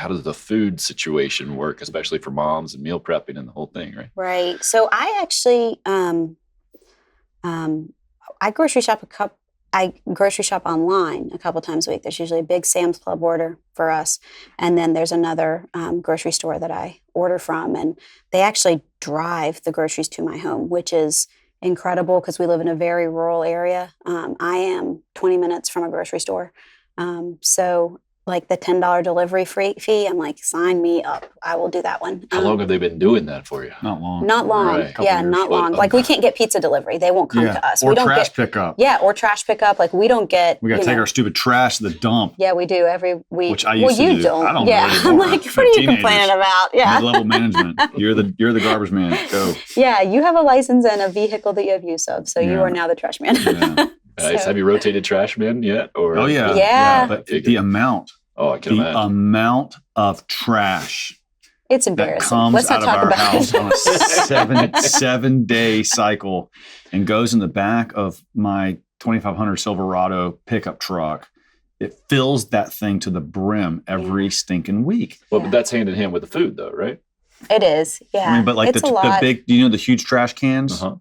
how does the food situation work, especially for moms and meal prepping and the whole thing, right? Right. So I actually, I grocery shop online a couple times a week. There's usually a big Sam's Club order for us. And then there's another grocery store that I order from. And they actually drive the groceries to my home, which is incredible because we live in a very rural area. I am 20 minutes from a grocery store. So like the $10 delivery fee, I'm like, sign me up. I will do that one. How long have they been doing that for you? Not long. Not long. Right. Yeah, not long. Like we can't get pizza delivery. They won't come to us. Or we don't trash get, pickup. Yeah, or trash pickup. Like we don't get. We got to take our stupid trash to the dump. Yeah, we do every week. Which I used to do. Don't. I don't yeah, really I'm more. like, what are you complaining about? Yeah. Mid-level management. You're the garbage man. Go. Yeah, you have a license and a vehicle that you have use of, so you are now the trash man. Yeah. Nice. Have you rotated trash men yet? Or Oh yeah. Yeah. But the amount. I can imagine. Amount of trash It's that embarrassing. comes Let's not out of talk our about house it. on a 7-day cycle and goes in the back of my 2500 Silverado pickup truck. It fills that thing to the brim every stinking week. Well, but that's hand in hand with the food, though, right? It is. Yeah. I mean, but like it's the big, the huge trash cans, Uh-huh.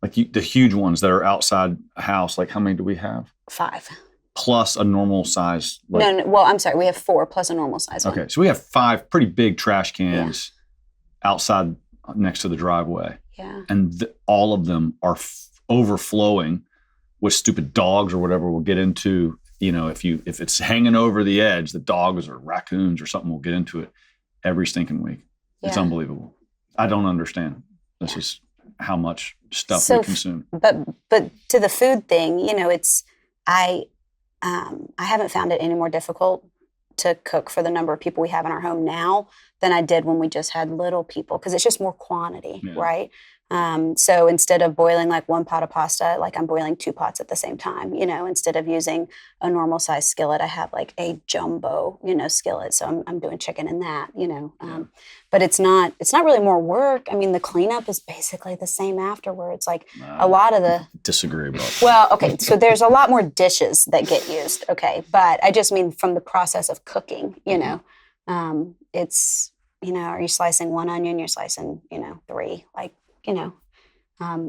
like the huge ones that are outside a house. Like how many do we have? 5. Plus a normal size. No. Well, I'm sorry. We have 4 plus a normal size one. Okay, so we have 5 pretty big trash cans outside next to the driveway. Yeah. And all of them are overflowing with stupid dogs or whatever we'll get into. If it's hanging over the edge, the dogs or raccoons or something will get into it every stinking week. It's unbelievable. I don't understand. This is how much stuff we consume. But to the food thing, I haven't found it any more difficult to cook for the number of people we have in our home now than I did when we just had little people, because it's just more quantity, right? So instead of boiling like 1 pot of pasta, like I'm boiling 2 pots at the same time, instead of using a normal size skillet, I have like a jumbo, skillet. So I'm doing chicken in that, but it's not really more work. I mean, the cleanup is basically the same afterwards. Like a lot of the. Disagree about. Well, okay. So there's a lot more dishes that get used. Okay. But I just mean from the process of cooking, it's, are you slicing 1 onion? You're slicing, 3, like,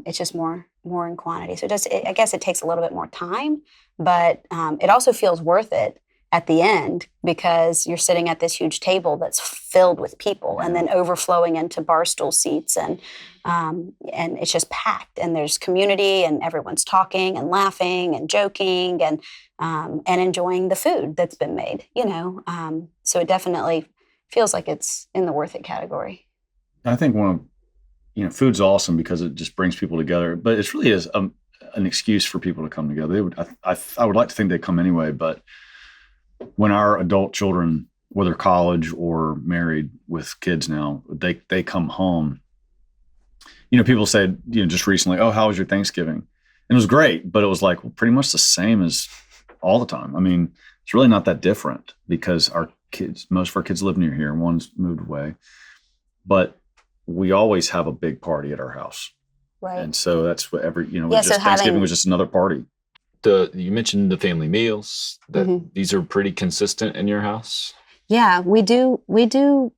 it's just more in quantity. So I guess it takes a little bit more time, but it also feels worth it at the end because you're sitting at this huge table that's filled with people and then overflowing into bar stool seats and it's just packed and there's community and everyone's talking and laughing and joking and enjoying the food that's been made, so it definitely feels like it's in the worth it category. I think food's awesome because it just brings people together, but it really is an excuse for people to come together. I would like to think they come anyway, but when our adult children, whether college or married with kids now, they come home. People said, just recently, oh, how was your Thanksgiving? And it was great, but it was like pretty much the same as all the time. I mean, it's really not that different because most of our kids live near here and one's moved away, but we always have a big party at our house. Right. And so that's what so Thanksgiving was just another party. You mentioned the family meals. These are pretty consistent in your house? Yeah, we do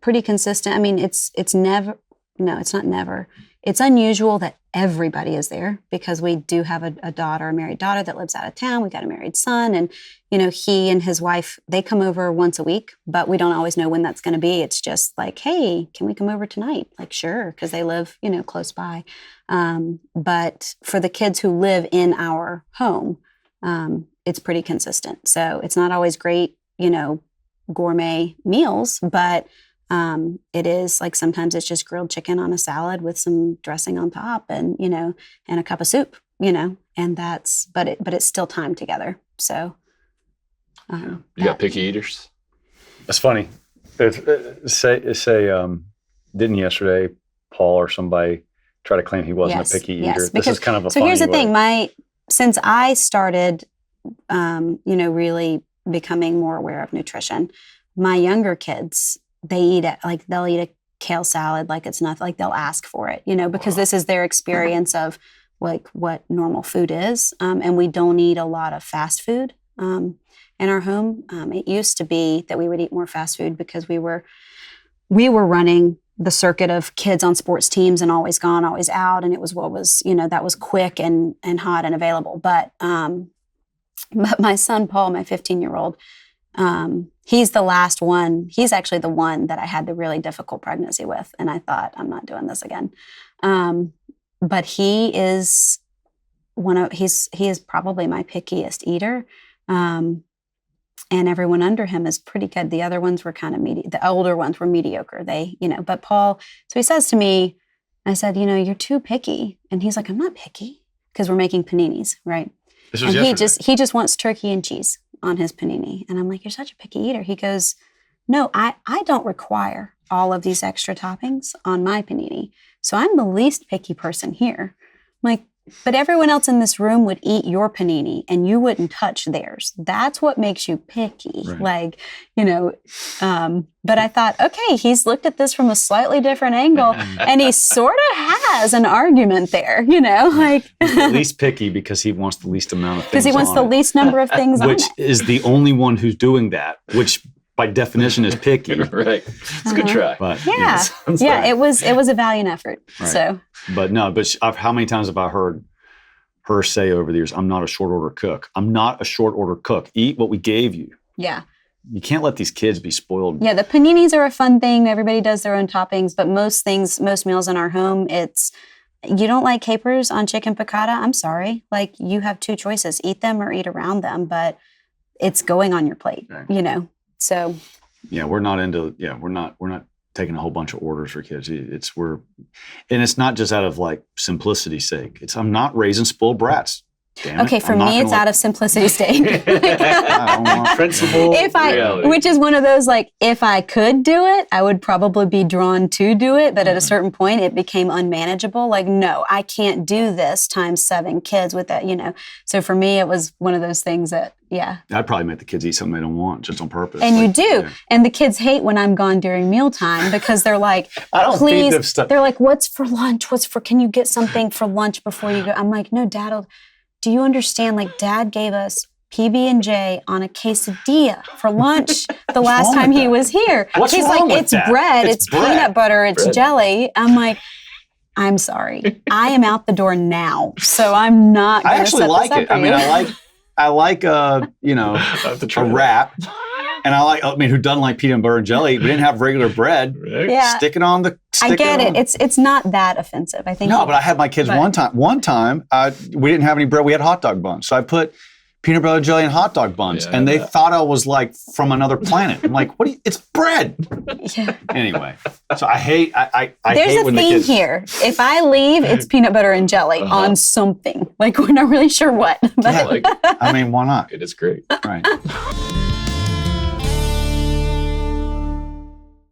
pretty consistent. I mean, it's never, no, it's not never. It's unusual that everybody is there because we do have a married daughter that lives out of town. We got a married son and, he and his wife, they come over once a week, but we don't always know when that's going to be. It's just like, hey, can we come over tonight? Like, sure, because they live, close by. But for the kids who live in our home, it's pretty consistent. So it's not always great, gourmet meals, but it is like sometimes it's just grilled chicken on a salad with some dressing on top and, and a cup of soup, and but it's still time together. So. You got picky eaters? That's funny. Didn't yesterday Paul or somebody try to claim he wasn't a picky eater? Yes, This is kind of a so funny here's the way. thing. Since I started, really becoming more aware of nutrition, my younger kids, they'll eat a kale salad like it's nothing, like they'll ask for it, because this is their experience of like what normal food is. And we don't eat a lot of fast food. in our home. It used to be that we would eat more fast food because we were running the circuit of kids on sports teams and always gone, always out. And it was what was, that was quick and hot and available. But my son, Paul, my 15-year-old, he's the last one. He's actually the one that I had the really difficult pregnancy with. And I thought, I'm not doing this again. But he is he is probably my pickiest eater. And everyone under him is pretty good. The other ones were kind of the older ones were mediocre. But Paul, so he says to me, I said, you're too picky. And he's like, I'm not picky, because we're making paninis, right? This was and yesterday. he just wants turkey and cheese on his panini. And I'm like, you're such a picky eater. He goes, no, I don't require all of these extra toppings on my panini. So I'm the least picky person here. I'm like, but everyone else in this room would eat your panini and you wouldn't touch theirs. That's what makes you picky. Right. But I thought, okay, he's looked at this from a slightly different angle and he sort of has an argument there, He's the least picky because he wants the least amount of things. Because he wants the least number of things on it. Which is the only one who's doing that, which by definition is picky. Right. It's a good try. But, Yeah. It was a valiant effort. Right. So. But how many times have I heard her say over the years, I'm not a short order cook. I'm not a short order cook. Eat what we gave you. Yeah. You can't let these kids be spoiled. Yeah, the paninis are a fun thing. Everybody does their own toppings, but most meals in our home, you don't like capers on chicken piccata? I'm sorry. You have two choices, eat them or eat around them, but it's going on your plate, Right. So. Yeah, we're not taking a whole bunch of orders for kids. And it's not just out of simplicity's sake. I'm not raising spoiled brats. Damn okay, it. for me, it's out of simplicity's sake. Principle, reality. Which is one of those, if I could do it, I would probably be drawn to do it. But at a certain point, it became unmanageable. No, I can't do this times 7 kids with that, So for me, it was one of those things that, yeah. I'd probably make the kids eat something they don't want just on purpose. And you do. Yeah. And the kids hate when I'm gone during mealtime because they're like, I don't please. feed them stuff. They're like, what's for lunch? Can you get something for lunch before you go? I'm like, no, do you understand? Dad gave us PB&J on a quesadilla for lunch the last time he was here. What's He's wrong like, with it's that? bread, it's bread. peanut butter, it's Bread. jelly. I'm like, I'm sorry. I am out the door now. So I'm not going I to actually set like this up it. for I mean, you. I like I have to a try that. wrap. And who doesn't like peanut butter and jelly? We didn't have regular bread. Right? Yeah. Stick it on the. I get it. on. It's not that offensive. I think. No, but I had my kids one time. One time, we didn't have any bread. We had hot dog buns. So I put peanut butter jelly and hot dog buns, Yeah, and they yeah. thought I was from another planet. I'm like, what? It's bread. Yeah. Anyway, so I hate. I There's hate a when the theme kids. here. If I leave, it's peanut butter and jelly on something. We're not really sure what. But Yeah. Like, I mean, why not? it is great. Right.